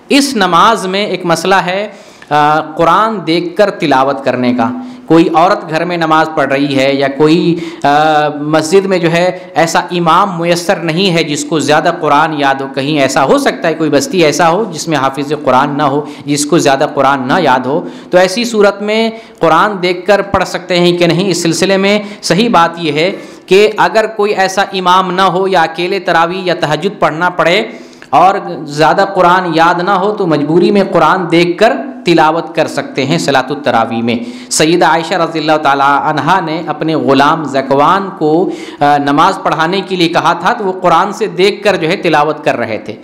اس نماز میں ایک مسئلہ ہے قرآن دیکھ کر تلاوت کرنے کا. کوئی عورت گھر میں نماز پڑھ رہی ہے یا کوئی مسجد میں جو ہے ایسا امام میسر نہیں ہے جس کو زیادہ قرآن یاد ہو. کہیں ایسا ہو سکتا ہے کوئی بستی ایسا ہو جس میں حافظ قرآن نہ ہو, جس کو زیادہ قرآن نہ یاد ہو, تو ایسی صورت میں قرآن دیکھ کر پڑھ سکتے ہیں کہ نہیں. اس سلسلے میں صحیح بات یہ ہے کہ اگر کوئی ایسا امام نہ ہو یا اکیلے تراویح یا تہجد پڑھنا پڑے اور زیادہ قرآن یاد نہ ہو تو مجبوری میں قرآن دیکھ کر تلاوت کر سکتے ہیں صلاۃ التراویح میں. سیدہ عائشہ رضی اللہ تعالی عنہا نے اپنے غلام ذکوان کو نماز پڑھانے کے لیے کہا تھا تو وہ قرآن سے دیکھ کر جو ہے تلاوت کر رہے تھے.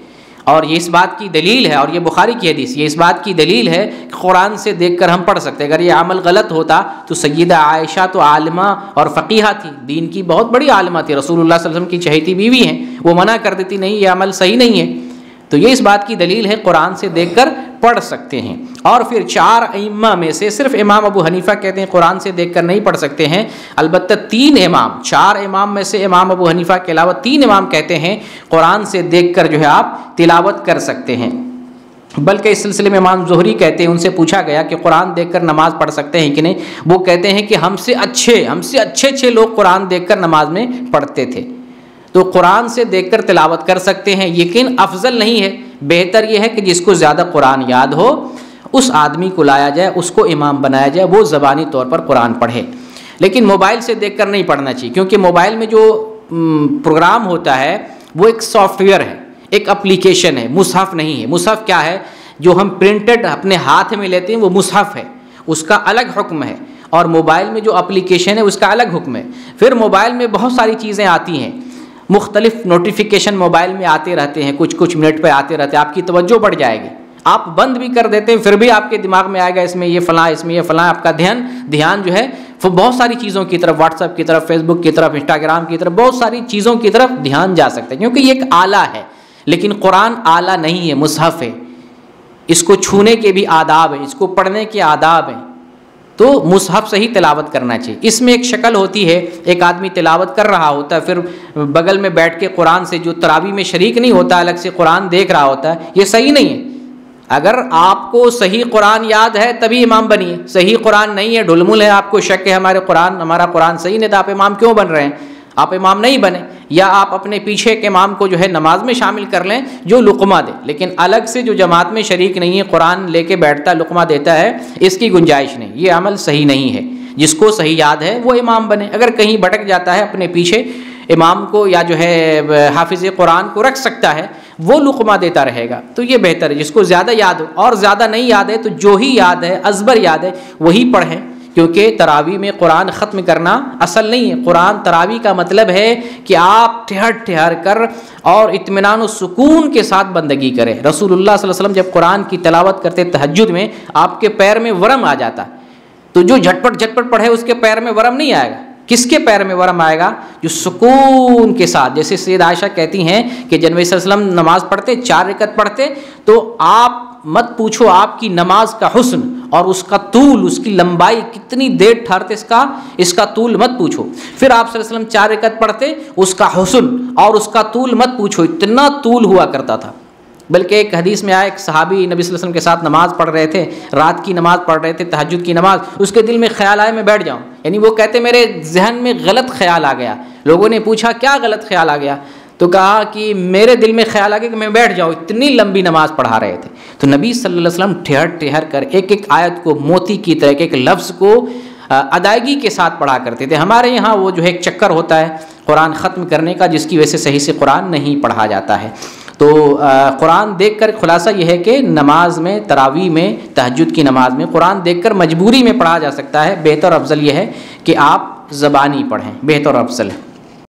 اور یہ اس بات کی دلیل ہے, اور یہ بخاری کی حدیث, یہ اس بات کی دلیل ہے کہ قرآن سے دیکھ کر ہم پڑھ سکتے ہیں. اگر یہ عمل غلط ہوتا تو سیدہ عائشہ تو عالمہ اور فقیہہ تھی, دین کی بہت بڑی عالمہ تھی, رسول اللہ صلی اللہ علیہ وسلم کی چہیتی بیوی ہیں, وہ منع کر دیتی نہیں یہ عمل صحیح نہیں ہے. تو یہ اس بات کی دلیل ہے قرآن سے دیکھ کر پڑھ سکتے ہیں. اور پھر 4 ائمہ میں سے صرف امام ابو حنیفہ کہتے ہیں قرآن سے دیکھ کر نہیں پڑھ سکتے ہیں. البتہ 3 امام, 4 امام میں سے امام ابو حنیفہ کے علاوہ 3 امام کہتے ہیں قرآن سے دیکھ کر جو ہے آپ تلاوت کر سکتے ہیں. بلکہ اس سلسلے میں امام زہری کہتے ہیں, ان سے پوچھا گیا کہ قرآن دیکھ کر نماز پڑھ سکتے ہیں کہ نہیں. وہ کہتے ہیں کہ ہم سے اچھے لوگ قرآن دیکھ کر نماز میں پڑھتے تھے. تو قرآن سے دیکھ کر تلاوت کر سکتے ہیں, لیکن افضل نہیں ہے. بہتر یہ ہے کہ جس کو زیادہ قرآن یاد ہو اس آدمی کو لایا جائے, اس کو امام بنایا جائے, وہ زبانی طور پر قرآن پڑھے. لیکن موبائل سے دیکھ کر نہیں پڑھنا چاہیے, کیونکہ موبائل میں جو پروگرام ہوتا ہے وہ ایک سافٹ ویئر ہے, ایک اپلیکیشن ہے, مصحف نہیں ہے. مصحف کیا ہے؟ جو ہم پرنٹڈ اپنے ہاتھ میں لیتے ہیں وہ مصحف ہے, اس کا الگ حکم ہے. اور موبائل میں جو اپلیکیشن ہے اس کا الگ حکم ہے. پھر موبائل میں بہت ساری چیزیں آتی ہیں, مختلف نوٹیفیکیشن موبائل میں آتے رہتے ہیں, کچھ منٹ پہ آتے رہتے ہیں. آپ کی توجہ بڑھ جائے گی, آپ بند بھی کر دیتے ہیں پھر بھی آپ کے دماغ میں آئے گا اس میں یہ فلاں, اس میں یہ فلاں. آپ کا دھیان جو ہے وہ بہت ساری چیزوں کی طرف, واٹس ایپ کی طرف, فیس بک کی طرف, انسٹاگرام کی طرف, بہت ساری چیزوں کی طرف دھیان جا سکتا ہے, کیونکہ یہ ایک آلہ ہے. لیکن قرآن آلہ نہیں ہے, مصحف ہے. اس کو چھونے کے بھی آداب ہیں, اس کو پڑھنے کے آداب ہیں. تو مصحف سے ہی تلاوت کرنا چاہیے. اس میں ایک شکل ہوتی ہے, ایک آدمی تلاوت کر رہا ہوتا ہے, پھر بغل میں بیٹھ کے قرآن سے, جو تراویح میں شریک نہیں ہوتا, الگ سے قرآن دیکھ رہا ہوتا ہے. یہ صحیح نہیں ہے. اگر آپ کو صحیح قرآن یاد ہے تبھی امام بنیے. صحیح قرآن نہیں ہے, ڈھلمل ہے, آپ کو شک ہے ہمارا قرآن صحیح نہیں, تو آپ امام کیوں بن رہے ہیں؟ آپ امام نہیں بنے. یا آپ اپنے پیچھے کے امام کو جو ہے نماز میں شامل کر لیں جو لقمہ دے, لیکن الگ سے جو جماعت میں شریک نہیں ہے, قرآن لے کے بیٹھتا ہے, لقمہ دیتا ہے, اس کی گنجائش نہیں. یہ عمل صحیح نہیں ہے. جس کو صحیح یاد ہے وہ امام بنے. اگر کہیں بھٹک جاتا ہے, اپنے پیچھے امام کو یا جو ہے حافظ قرآن کو رکھ سکتا ہے, وہ لقمہ دیتا رہے گا, تو یہ بہتر ہے. جس کو زیادہ یاد ہو, اور زیادہ نہیں یاد ہے تو جو ہی یاد ہے, ازبر یاد ہے, وہی پڑھیں. کیونکہ تراویح میں قرآن ختم کرنا اصل نہیں ہے. قرآن تراویح کا مطلب ہے کہ آپ ٹھہر کر اور اطمینان و سکون کے ساتھ بندگی کریں. رسول اللہ صلی اللہ علیہ وسلم جب قرآن کی تلاوت کرتے تہجد میں, آپ کے پیر میں ورم آ جاتا, تو جو جھٹپٹ پڑھے اس کے پیر میں ورم نہیں آئے گا. کس کے پیر میں ورم آئے گا؟ جو سکون کے ساتھ. جیسے سیدہ عائشہ کہتی ہیں کہ جب نبی صلی اللہ علیہ وسلم نماز پڑھتے, 4 رکعت پڑھتے, تو آپ مت پوچھو آپ کی نماز کا حسن اور اس کا طول, اس کی لمبائی کتنی دیر ٹھہرتے, اس کا طول مت پوچھو. پھر آپ صلی اللہ علیہ وسلم 4 رکعت پڑھتے, اس کا حسن اور اس کا طول مت پوچھو, اتنا طول ہوا کرتا تھا. بلکہ ایک حدیث میں آیا, ایک صحابی نبی صلی اللہ علیہ وسلم کے ساتھ نماز پڑھ رہے تھے, رات کی نماز پڑھ رہے تھے, تہجد کی نماز. اس کے دل میں خیال آیا میں بیٹھ جاؤں, یعنی وہ کہتے میرے ذہن میں غلط خیال آ گیا. لوگوں نے پوچھا کیا غلط خیال آ گیا؟ تو کہا کہ میرے دل میں خیال آ گیا کہ میں بیٹھ جاؤں. اتنی لمبی نماز پڑھا رہے تھے. تو نبی صلی اللہ علیہ وسلم ٹھہر کر ایک آیت کو موتی کی طرح, ایک لفظ کو ادائیگی کے ساتھ پڑھا کرتے تھے. ہمارے یہاں وہ جو ہے ایک چکر ہوتا ہے قرآن ختم کرنے کا, جس کی وجہ سے صحیح سے قرآن نہیں پڑھا جاتا ہے. تو قرآن دیکھ کر خلاصہ یہ ہے کہ نماز میں, تراویح میں, تہجد کی نماز میں قرآن دیکھ کر مجبوری میں پڑھا جا سکتا ہے. بہتر افضل یہ ہے کہ آپ زبانی پڑھیں, بہتر افضل ہے.